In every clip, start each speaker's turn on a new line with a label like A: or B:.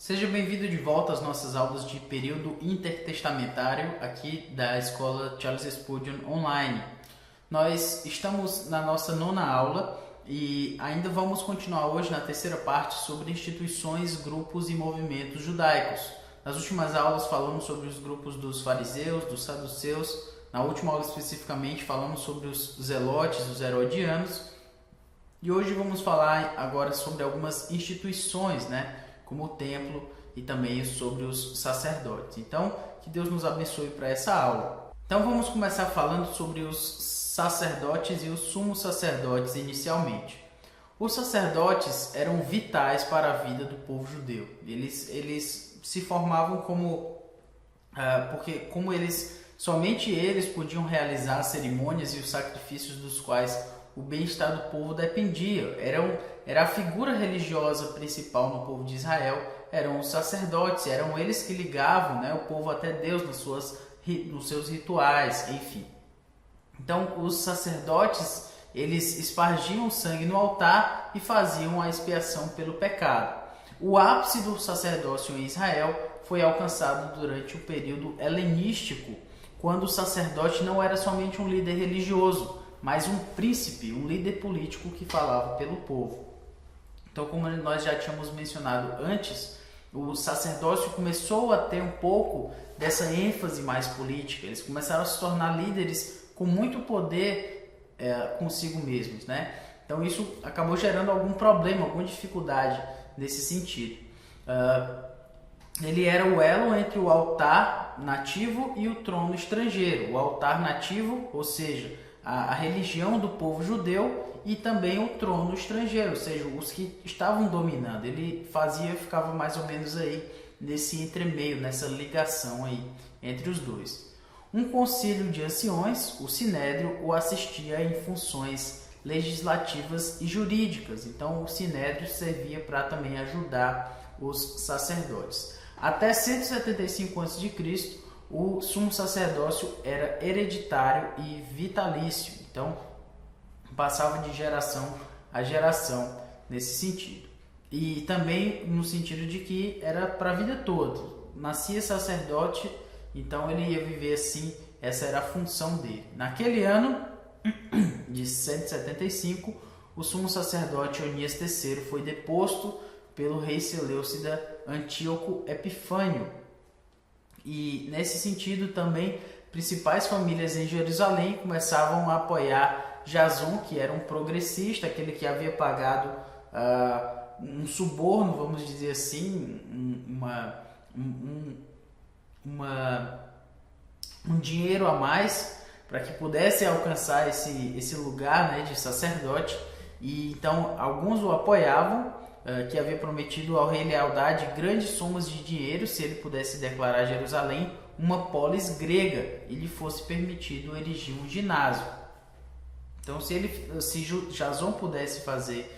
A: Seja bem-vindo de volta às nossas aulas de período intertestamentário aqui da Escola Charles Spurgeon Online. Nós estamos na nossa 9ª aula e ainda vamos continuar hoje na terceira parte sobre instituições, grupos e movimentos judaicos. Nas últimas aulas falamos sobre os grupos dos fariseus, dos saduceus. Na última aula especificamente falamos sobre os zelotes, os herodianos. E hoje vamos falar agora sobre algumas instituições, como o templo e também sobre os sacerdotes. Então, que Deus nos abençoe para essa aula. Então, vamos começar falando sobre os sacerdotes e os sumos sacerdotes inicialmente. Os sacerdotes eram vitais para a vida do povo judeu. Eles se formavam porque somente eles podiam realizar as cerimônias e os sacrifícios dos quais o bem-estar do povo dependia. Era a figura religiosa principal no povo de Israel, eram os sacerdotes, eram eles que ligavam o povo até Deus nos seus rituais, enfim. Então, os sacerdotes, eles espargiam sangue no altar e faziam a expiação pelo pecado. O ápice do sacerdócio em Israel foi alcançado durante o período helenístico, quando o sacerdote não era somente um líder religioso, mas um príncipe, um líder político que falava pelo povo. Então, como nós já tínhamos mencionado antes, o sacerdócio começou a ter um pouco dessa ênfase mais política. Eles começaram a se tornar líderes com muito poder consigo mesmos, Então, isso acabou gerando algum problema, alguma dificuldade nesse sentido. Ele era o elo entre o altar nativo e o trono estrangeiro. O altar nativo, ou seja, a religião do povo judeu, e também o trono estrangeiro, ou seja, os que estavam dominando. Ele ficava mais ou menos aí nesse entremeio, nessa ligação aí entre os dois. Um concílio de anciões, o sinédrio, o assistia em funções legislativas e jurídicas. Então o sinédrio servia para também ajudar os sacerdotes. Até 175 a.C., o sumo sacerdócio era hereditário e vitalício. Então, passava de geração a geração nesse sentido. E também no sentido de que era para a vida toda. Nascia sacerdote, então ele ia viver assim, essa era a função dele. Naquele ano de 175, o sumo sacerdote Onias III foi deposto pelo rei Seleucida Antíoco Epifânio. E nesse sentido também, principais famílias em Jerusalém começavam a apoiar Jason, que era um progressista, aquele que havia pagado um suborno, vamos dizer assim, um dinheiro a mais para que pudesse alcançar esse lugar de sacerdote. E então alguns o apoiavam, que havia prometido ao rei lealdade grandes somas de dinheiro se ele pudesse declarar Jerusalém uma polis grega e lhe fosse permitido erigir um ginásio. Então, se Jason pudesse fazer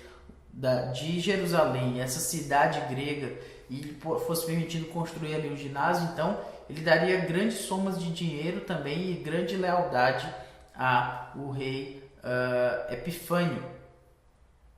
A: de Jerusalém essa cidade grega e lhe fosse permitido construir ali um ginásio, então ele daria grandes somas de dinheiro também e grande lealdade ao rei Epifânio.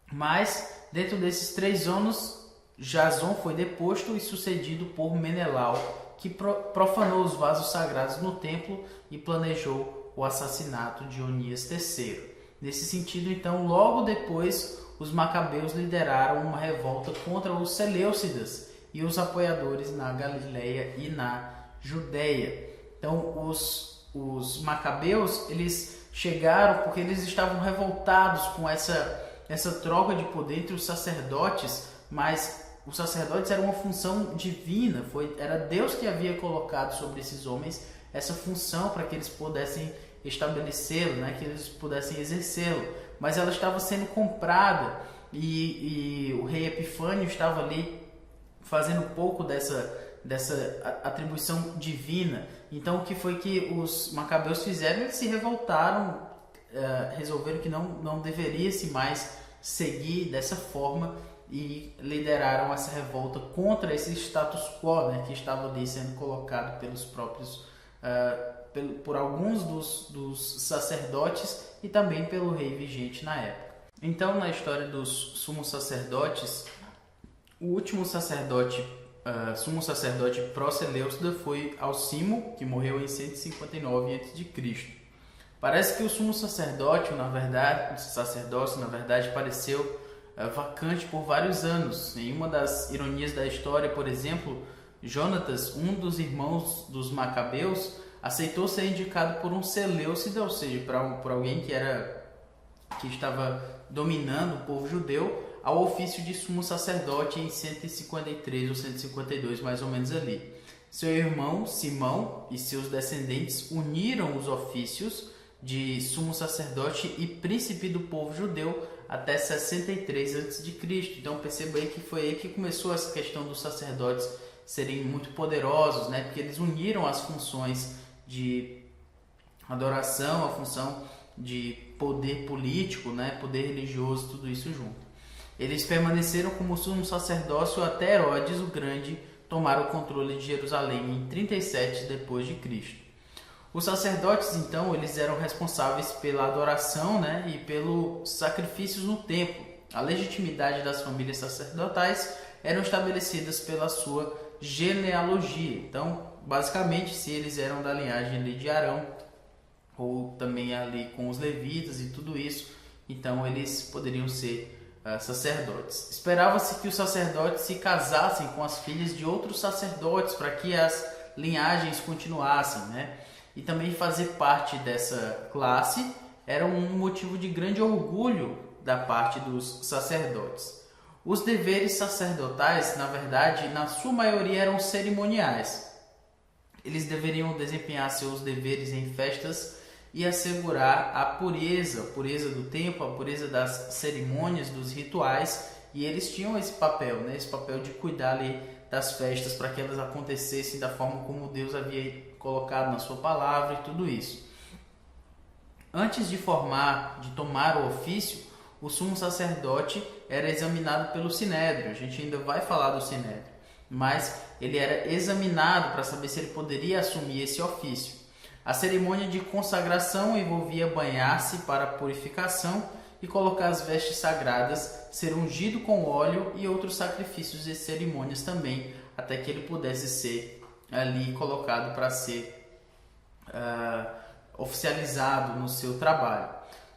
A: Mas dentro desses 3 anos, Jason foi deposto e sucedido por Menelau, que profanou os vasos sagrados no templo e planejou o assassinato de Onias III. Nesse sentido, então, logo depois, os macabeus lideraram uma revolta contra os seleucidas e os apoiadores na Galileia e na Judéia. Então, os macabeus, eles chegaram porque eles estavam revoltados com essa troca de poder entre os sacerdotes, mas os sacerdotes eram uma função divina, era Deus que havia colocado sobre esses homens essa função para que eles pudessem estabelecê-lo, que eles pudessem exercê-lo, mas ela estava sendo comprada e o rei Epifânio estava ali fazendo pouco dessa atribuição divina. Então o que foi que os macabeus fizeram? Eles se revoltaram, resolveram que não deveria-se mais seguir dessa forma e lideraram essa revolta contra esse status quo, que estava ali sendo colocado pelos próprios por alguns dos sacerdotes e também pelo rei vigente na época. Então, na história dos sumos sacerdotes, o último sacerdote sumo sacerdote Proseleucida foi Alcimo, que morreu em 159 a.C. Parece que o sumo sacerdote, na verdade, o sacerdócio, na verdade, pareceu vacante por vários anos. Em uma das ironias da história, por exemplo, Jonatas, um dos irmãos dos Macabeus, aceitou ser indicado por um Seleucida, ou seja, por alguém que estava dominando o povo judeu, ao ofício de sumo sacerdote em 153 ou 152, mais ou menos ali. Seu irmão Simão e seus descendentes uniram os ofícios de sumo sacerdote e príncipe do povo judeu até 63 a.C. Então perceba aí que foi aí que começou essa questão dos sacerdotes serem muito poderosos, né? Porque eles uniram as funções de adoração, a função de poder político, né? Poder religioso, tudo isso junto. Eles permaneceram como sumo sacerdócio até Herodes o Grande tomar o controle de Jerusalém em 37 depois de Cristo. Os sacerdotes, então, eles eram responsáveis pela adoração, né, e pelos sacrifícios no templo. A legitimidade das famílias sacerdotais eram estabelecidas pela sua genealogia. Então, basicamente, se eles eram da linhagem ali de Arão, ou também ali com os levitas e tudo isso, então eles poderiam ser sacerdotes. Esperava-se que os sacerdotes se casassem com as filhas de outros sacerdotes para que as linhagens continuassem, né? E também fazer parte dessa classe era um motivo de grande orgulho da parte dos sacerdotes. Os deveres sacerdotais, na verdade, na sua maioria eram cerimoniais. Eles deveriam desempenhar seus deveres em festas e assegurar a pureza do templo, a pureza das cerimônias, dos rituais, e eles tinham esse papel, né? Esse papel de cuidar ali das festas para que elas acontecessem da forma como Deus havia colocado na sua palavra e tudo isso. Antes de tomar o ofício, o sumo sacerdote era examinado pelo Sinédrio. A gente ainda vai falar do Sinédrio, mas ele era examinado para saber se ele poderia assumir esse ofício. A cerimônia de consagração envolvia banhar-se para a purificação e colocar as vestes sagradas, ser ungido com óleo e outros sacrifícios e cerimônias também, até que ele pudesse ser ali colocado para ser oficializado no seu trabalho.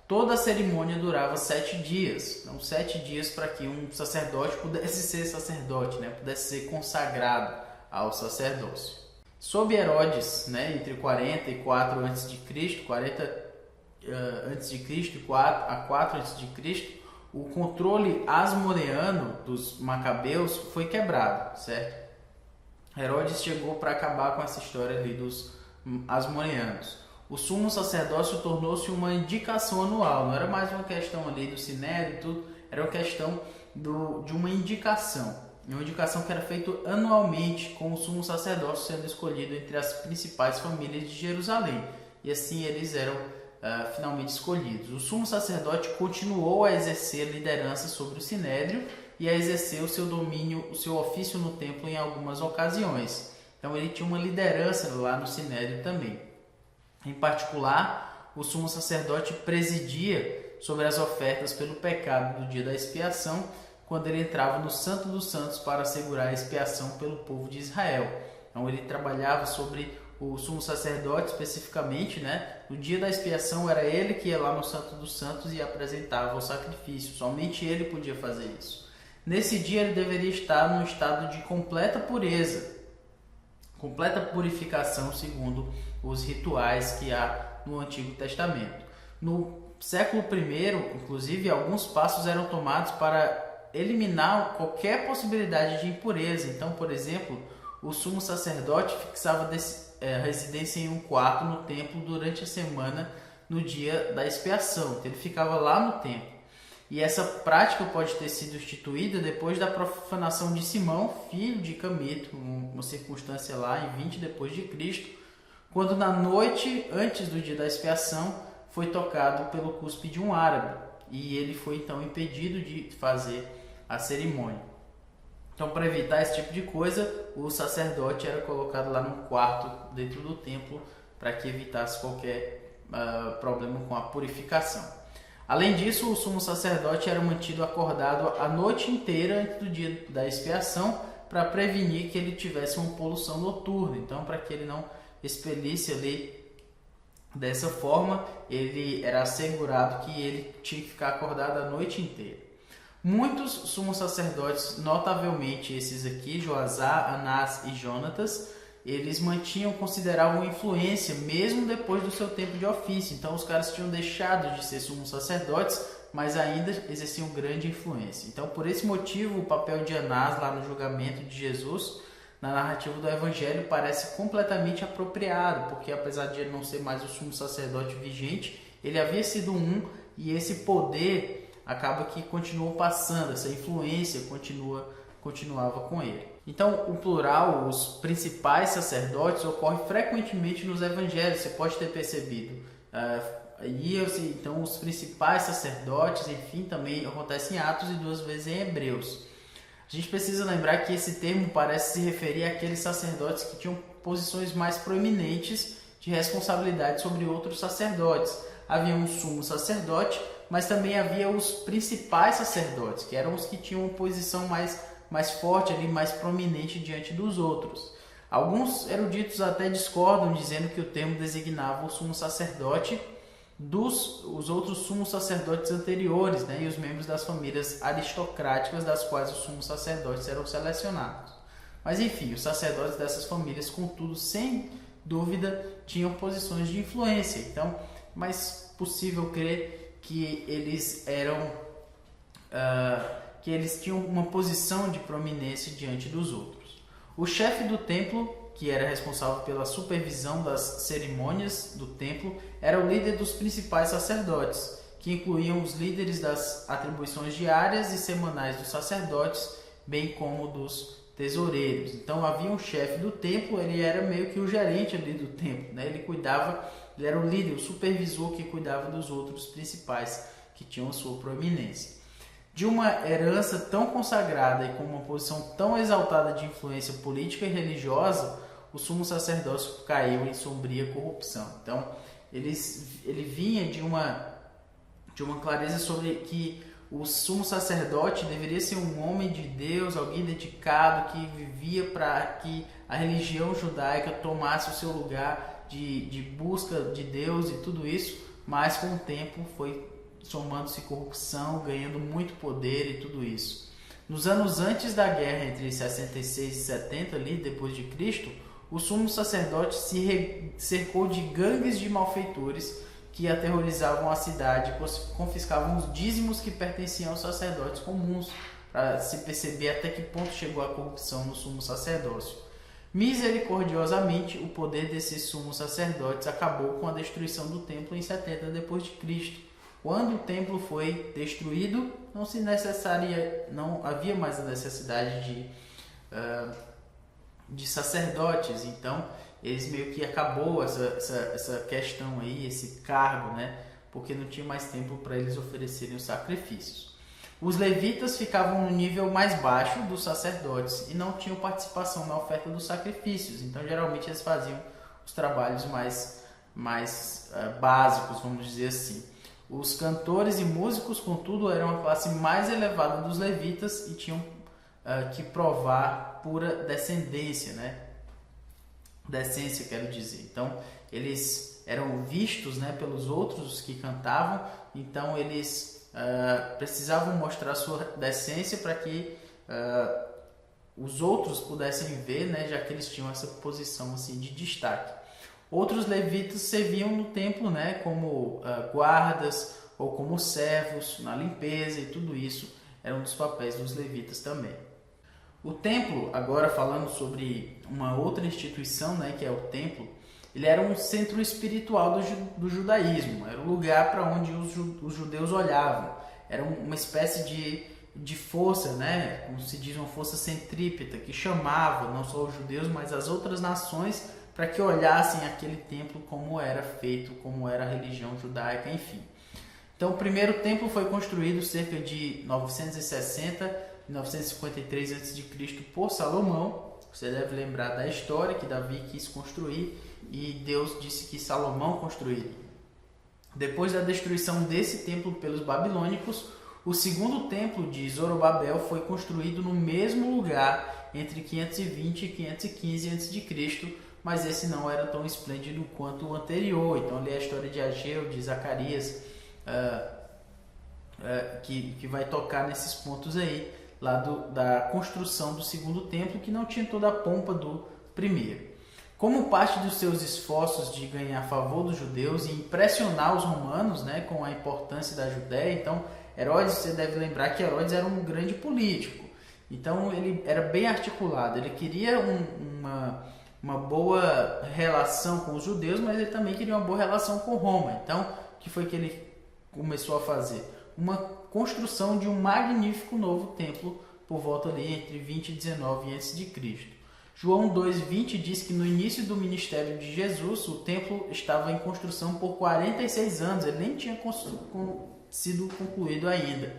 A: Toda a cerimônia durava 7 dias, então 7 dias para que um sacerdote pudesse ser sacerdote, né? Pudesse ser consagrado ao sacerdócio. Sob Herodes, né, entre 44 a.C., 40 a.C. e 4 a.C., o controle asmoneano dos Macabeus foi quebrado, certo? Herodes chegou para acabar com essa história ali dos asmoneanos. O sumo sacerdócio tornou-se uma indicação anual, não era mais uma questão ali do Sinédrio e tudo, era uma questão de uma indicação que era feita anualmente, com o sumo sacerdócio sendo escolhido entre as principais famílias de Jerusalém, e assim eles eram finalmente escolhidos. O sumo sacerdote continuou a exercer liderança sobre o Sinédrio e a exercer o seu domínio, o seu ofício no templo em algumas ocasiões. Então ele tinha uma liderança lá no Sinédrio também. Em particular, o sumo sacerdote presidia sobre as ofertas pelo pecado do dia da expiação, quando ele entrava no Santo dos Santos para assegurar a expiação pelo povo de Israel. Então ele trabalhava sobre o sumo sacerdote especificamente, né? No dia da expiação era ele que ia lá no Santo dos Santos e apresentava o sacrifício. Somente ele podia fazer isso. Nesse dia ele deveria estar num estado de completa pureza, completa purificação segundo os rituais que há no Antigo Testamento. No século I, inclusive, alguns passos eram tomados para eliminar qualquer possibilidade de impureza. Então, por exemplo, o sumo sacerdote fixava residência em um quarto no templo durante a semana no dia da expiação. Então, ele ficava lá no templo. E essa prática pode ter sido instituída depois da profanação de Simão, filho de Camito, uma circunstância lá em 20 depois de Cristo, quando na noite antes do dia da expiação foi tocado pelo cuspe de um árabe, e ele foi então impedido de fazer a cerimônia. Então, para evitar esse tipo de coisa, o sacerdote era colocado lá num quarto dentro do templo para que evitasse qualquer problema com a purificação. Além disso, o sumo sacerdote era mantido acordado a noite inteira antes do dia da expiação para prevenir que ele tivesse uma poluição noturna. Então, para que ele não expelisse ali dessa forma, ele era assegurado que ele tinha que ficar acordado a noite inteira. Muitos sumos sacerdotes, notavelmente esses aqui, Joazá, Anás e Jonatas, eles consideravam influência mesmo depois do seu tempo de ofício. Então os caras tinham deixado de ser sumos sacerdotes, mas ainda exerciam grande influência. Então, por esse motivo, o papel de Anás lá no julgamento de Jesus, na narrativa do Evangelho, parece completamente apropriado, porque apesar de ele não ser mais o sumo sacerdote vigente, ele havia sido e esse poder acaba que continuou passando, essa influência continuava com ele. Então, o plural, os principais sacerdotes, ocorre frequentemente nos Evangelhos, você pode ter percebido. Então, os principais sacerdotes, enfim, também acontece em Atos e 2 vezes em Hebreus. A gente precisa lembrar que esse termo parece se referir àqueles sacerdotes que tinham posições mais proeminentes de responsabilidade sobre outros sacerdotes. Havia um sumo sacerdote, mas também havia os principais sacerdotes, que eram os que tinham uma posição mais forte, ali, mais prominente diante dos outros. Alguns eruditos até discordam, dizendo que o termo designava o sumo sacerdote os outros sumos sacerdotes anteriores, né, e os membros das famílias aristocráticas das quais os sumos sacerdotes eram selecionados. Mas enfim, os sacerdotes dessas famílias, contudo, sem dúvida, tinham posições de influência. Então, é mais possível crer que eles tinham uma posição de prominência diante dos outros. O chefe do templo, que era responsável pela supervisão das cerimônias do templo, era o líder dos principais sacerdotes, que incluíam os líderes das atribuições diárias e semanais dos sacerdotes, bem como dos tesoureiros. Então havia um chefe do templo, ele era meio que o gerente ali do templo, né? Ele era o líder, o supervisor que cuidava dos outros principais que tinham a sua proeminência. De uma herança tão consagrada e com uma posição tão exaltada de influência política e religiosa, o sumo sacerdócio caiu em sombria corrupção. Então, ele vinha de uma clareza sobre que o sumo sacerdote deveria ser um homem de Deus, alguém dedicado, que vivia para que a religião judaica tomasse o seu lugar de busca de Deus e tudo isso, mas com o tempo foi somando-se corrupção, ganhando muito poder e tudo isso. Nos anos antes da guerra entre 66 e 70, ali, depois de Cristo, o sumo sacerdote se cercou de gangues de malfeitores que aterrorizavam a cidade e confiscavam os dízimos que pertenciam aos sacerdotes comuns, para se perceber até que ponto chegou a corrupção no sumo sacerdócio. Misericordiosamente, o poder desses sumos sacerdotes acabou com a destruição do templo em 70 depois de Cristo. Quando o templo foi destruído, não havia mais a necessidade de sacerdotes. Então, eles meio que acabou essa questão aí, esse cargo, né? Porque não tinha mais templo para eles oferecerem os sacrifícios. Os levitas ficavam no nível mais baixo dos sacerdotes e não tinham participação na oferta dos sacrifícios. Então, geralmente, eles faziam os trabalhos mais básicos, vamos dizer assim. Os cantores e músicos, contudo, eram a classe mais elevada dos levitas e tinham que provar pura descendência, né? Decência, quero dizer. Então, eles eram vistos, né, pelos outros que cantavam, então eles precisavam mostrar sua decência para que os outros pudessem ver, né, já que eles tinham essa posição assim, de destaque. Outros levitas serviam no templo, né, como guardas ou como servos na limpeza, e tudo isso era um dos papéis dos levitas também. O templo, agora falando sobre uma outra instituição, né, que é o templo, ele era um centro espiritual do judaísmo, era o lugar para onde os judeus olhavam, era uma espécie de força, né, como se diz, uma força centrípeta que chamava não só os judeus, mas as outras nações para que olhassem aquele templo como era feito, como era a religião judaica, enfim. Então, o primeiro templo foi construído cerca de 960 e 953 a.C. por Salomão. Você deve lembrar da história que Davi quis construir e Deus disse que Salomão construiria. Depois da destruição desse templo pelos babilônicos, O segundo templo de Zorobabel foi construído no mesmo lugar entre 520 e 515 a.C., mas esse não era tão esplêndido quanto o anterior. Então ali é a história de Ageu, de Zacarias, que vai tocar nesses pontos aí, lá da construção do segundo templo, que não tinha toda a pompa do primeiro. Como parte dos seus esforços de ganhar favor dos judeus e impressionar os romanos, né, com a importância da Judéia, então Herodes, você deve lembrar que Herodes era um grande político, então ele era bem articulado, ele queria uma boa relação com os judeus, mas ele também queria uma boa relação com Roma. Então, o que foi que ele começou a fazer? Uma construção de um magnífico novo templo por volta ali entre 20 e 19 a.C. João 2,20 diz que no início do ministério de Jesus, o templo estava em construção por 46 anos, ele nem tinha sido concluído ainda.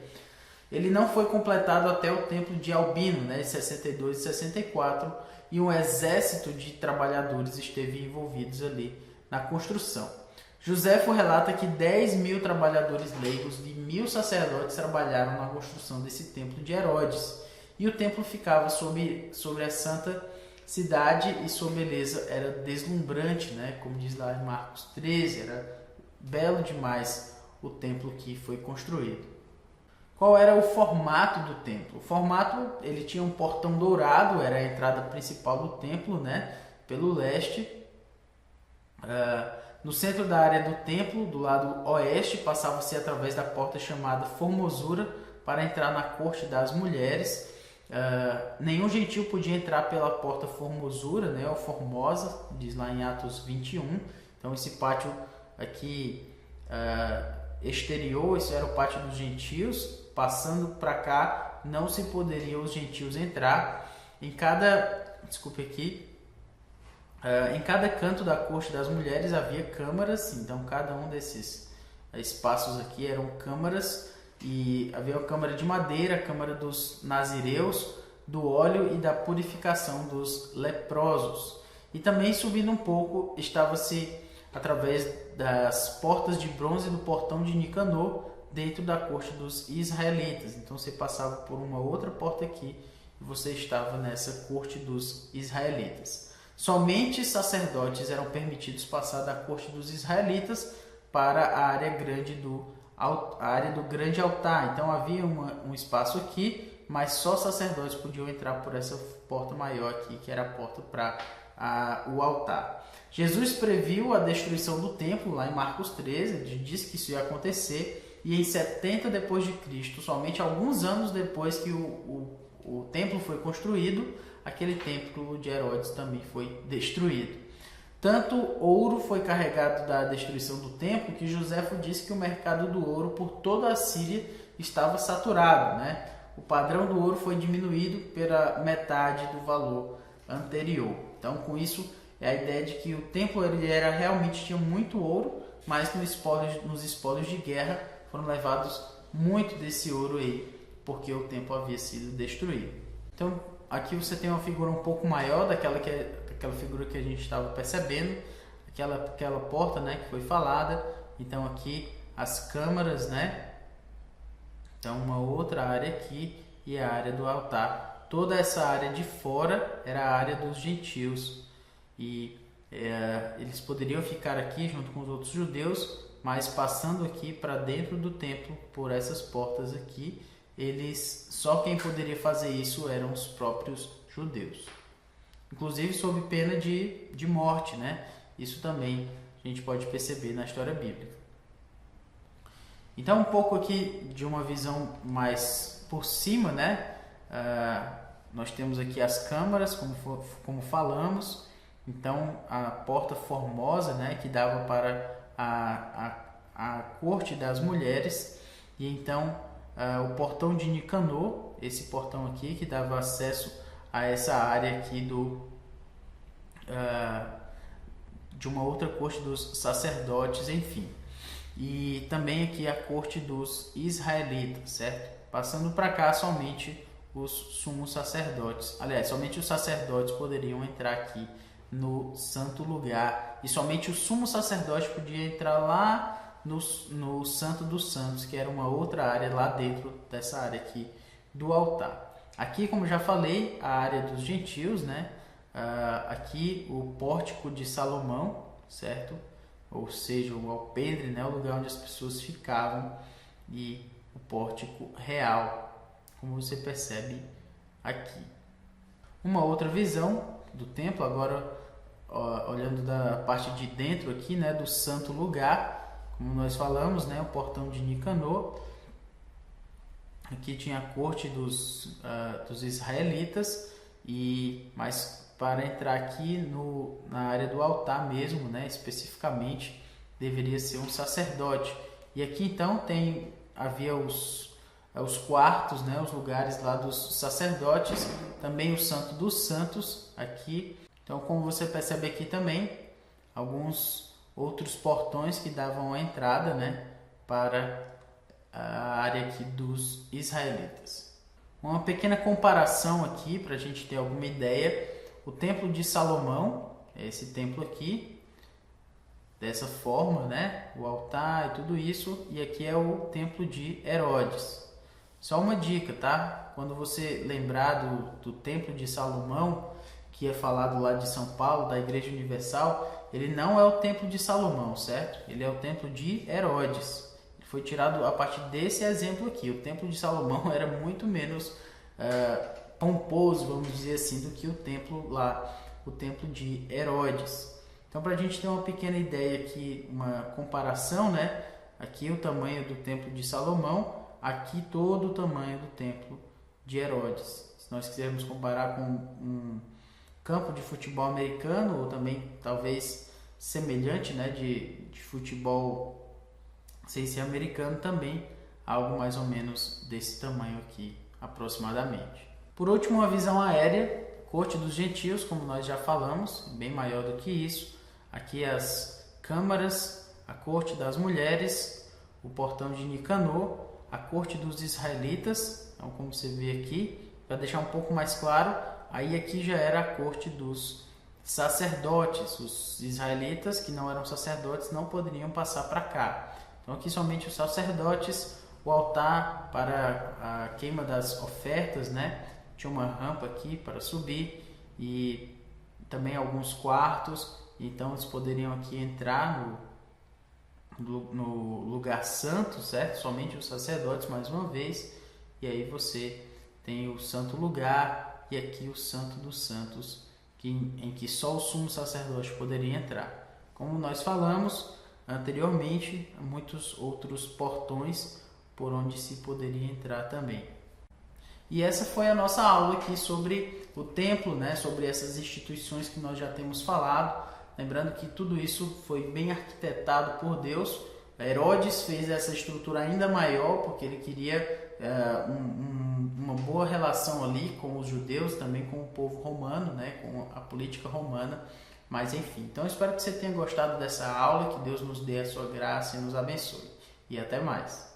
A: Ele não foi completado até o templo de Albino, né, em 62 e 64, e um exército de trabalhadores esteve envolvidos ali na construção. Joséfo relata que 10.000 trabalhadores leigos e 1.000 sacerdotes trabalharam na construção desse templo de Herodes, e o templo ficava sobre a santa cidade e sua beleza era deslumbrante, né? Como diz lá em Marcos 13, era belo demais o templo que foi construído. Qual era o formato do templo? O formato, ele tinha um portão dourado, era a entrada principal do templo, né? Pelo leste. No centro da área do templo, do lado oeste, passava-se através da porta chamada Formosura para entrar na corte das mulheres. Nenhum gentil podia entrar pela porta Formosura, né, ou Formosa, diz lá em Atos 21. Então esse pátio aqui exterior, esse era o pátio dos gentios. Passando para cá, não se poderiam os gentios entrar. Em cada canto da corte das mulheres havia câmaras, então cada um desses espaços aqui eram câmaras. E havia a câmara de madeira, a câmara dos nazireus, do óleo e da purificação dos leprosos. E também subindo um pouco, estava-se através das portas de bronze do portão de Nicanor, dentro da corte dos israelitas. Então você passava por uma outra porta aqui e você estava nessa corte dos israelitas. Somente sacerdotes eram permitidos passar da corte dos israelitas para a área do grande altar. Então havia um espaço aqui, mas só sacerdotes podiam entrar por essa porta maior aqui, que era a porta para o altar. Jesus previu a destruição do templo lá em Marcos 13, diz que isso ia acontecer, e em 70 depois de Cristo, somente alguns anos depois que o templo foi construído, aquele templo de Herodes também foi destruído. Tanto ouro foi carregado da destruição do templo que Joséfo disse que o mercado do ouro por toda a Síria estava saturado, né? O padrão do ouro foi diminuído pela metade do valor anterior. Então, com isso, é a ideia de que o templo realmente tinha muito ouro, mas nos espólios de guerra foram levados muito desse ouro aí, porque o templo havia sido destruído. Então, aqui você tem uma figura um pouco maior daquela figura que a gente estava percebendo, aquela porta, né, que foi falada. Então aqui as câmaras, né? Então uma outra área aqui e a área do altar. Toda essa área de fora era a área dos gentios e eles poderiam ficar aqui junto com os outros judeus, mas passando aqui para dentro do templo por essas portas aqui, só quem poderia fazer isso eram os próprios judeus. Inclusive sob pena de morte, né? Isso também a gente pode perceber na história bíblica. Então, um pouco aqui de uma visão mais por cima, né? Nós temos aqui as câmaras, como falamos. Então, a porta formosa, né? Que dava para a corte das mulheres. E então, o portão de Nicanor, esse portão aqui que dava acesso a essa área aqui de uma outra corte dos sacerdotes, enfim. E também aqui a corte dos israelitas, certo? Passando para cá somente os sumos sacerdotes. Aliás, somente os sacerdotes poderiam entrar aqui no santo lugar. E somente o sumo sacerdote podia entrar lá no Santo dos Santos, que era uma outra área lá dentro dessa área aqui do altar. Aqui, como já falei, a área dos gentios, né? Aqui o pórtico de Salomão, certo? Ou seja, o alpendre, né? O lugar onde as pessoas ficavam, e o pórtico real, como você percebe aqui. Uma outra visão do templo, agora olhando da parte de dentro aqui, né? Do santo lugar, como nós falamos, né? O portão de Nicanor. Aqui tinha a corte dos israelitas, mas para entrar aqui na área do altar mesmo, né, especificamente, deveria ser um sacerdote. E aqui então havia os quartos, né, os lugares lá dos sacerdotes, também o Santo dos Santos aqui. Então, como você percebe aqui também, alguns outros portões que davam a entrada, né, para a área aqui dos israelitas. Uma pequena comparação aqui para a gente ter alguma ideia. O templo de Salomão, esse templo aqui, dessa forma, né? O altar e tudo isso. E aqui é o templo de Herodes. Só uma dica, tá? Quando você lembrar do templo de Salomão, que é falado lá de São Paulo, da Igreja Universal, ele não é o templo de Salomão, certo? Ele é o templo de Herodes. Foi tirado a partir desse exemplo aqui. O templo de Salomão era muito menos pomposo, vamos dizer assim, do que o templo lá, o templo de Herodes. Então, para a gente ter uma pequena ideia aqui, uma comparação, né? Aqui o tamanho do templo de Salomão, aqui todo o tamanho do templo de Herodes. Se nós quisermos comparar com um campo de futebol americano, ou também talvez semelhante, né, de futebol sem ser americano também, algo mais ou menos desse tamanho aqui, aproximadamente. Por último, uma visão aérea, corte dos gentios, como nós já falamos, bem maior do que isso. Aqui as câmaras, a corte das mulheres, o portão de Nicanor, a corte dos israelitas, então como você vê aqui, para deixar um pouco mais claro, aí aqui já era a corte dos sacerdotes. Os israelitas que não eram sacerdotes não poderiam passar para cá. Então aqui somente os sacerdotes, o altar para a queima das ofertas, né? Tinha uma rampa aqui para subir e também alguns quartos, então eles poderiam aqui entrar no lugar santo, certo? Somente os sacerdotes mais uma vez, e aí você tem o santo lugar e aqui o Santo dos Santos, em que só o sumo sacerdote poderia entrar. Como nós falamos anteriormente, muitos outros portões por onde se poderia entrar também. E essa foi a nossa aula aqui sobre o templo, né? Sobre essas instituições que nós já temos falado. Lembrando que tudo isso foi bem arquitetado por Deus. Herodes fez essa estrutura ainda maior porque ele queria uma boa relação ali com os judeus, também com o povo romano, né? Com a política romana. Mas enfim, então espero que você tenha gostado dessa aula, que Deus nos dê a sua graça e nos abençoe. E até mais.